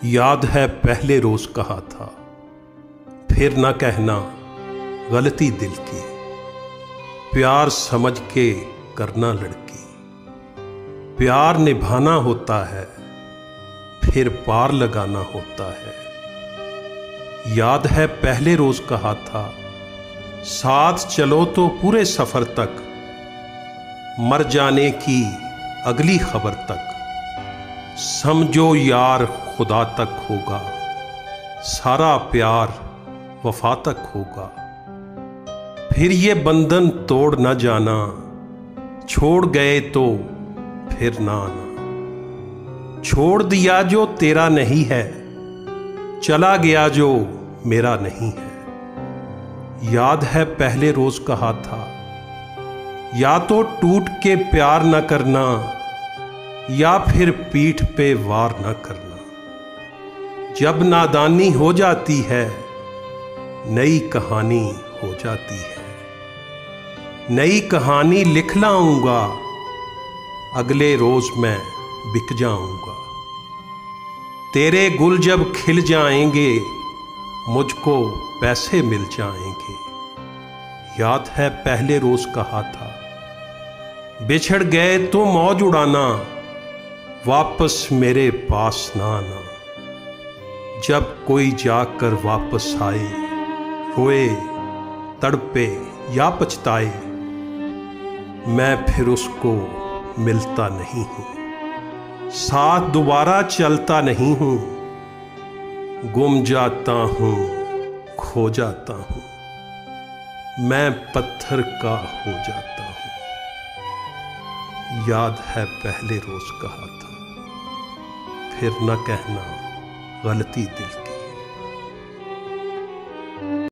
याद है पहले रोज कहा था, फिर ना कहना गलती दिल की। प्यार समझ के करना लड़की, प्यार निभाना होता है, फिर पार लगाना होता है। याद है पहले रोज कहा था, साथ चलो तो पूरे सफर तक, मर जाने की अगली खबर तक। समझो यार खुदा तक होगा, सारा प्यार वफा तक होगा। फिर ये बंधन तोड़ न जाना, छोड़ गए तो फिर ना आना। छोड़ दिया जो तेरा नहीं है, चला गया जो मेरा नहीं है। याद है पहले रोज कहा था, या तो टूट के प्यार न करना, या फिर पीठ पे वार न करना। जब नादानी हो जाती है, नई कहानी हो जाती है। नई कहानी लिख लाऊंगा, अगले रोज मैं बिक जाऊंगा। तेरे गुल जब खिल जाएंगे, मुझको पैसे मिल जाएंगे। याद है पहले रोज कहा था, बिछड़ गए तो मौज उड़ाना, वापस मेरे पास ना आना। जब कोई जाकर वापस आए, रोए तड़पे या पछताए, मैं फिर उसको मिलता नहीं हूं, साथ दोबारा चलता नहीं हूं। गुम जाता हूं, खो जाता हूं, मैं पत्थर का हो जाता हूं। याद है पहले रोज कहा था, फिर न कहना गलती दिल की।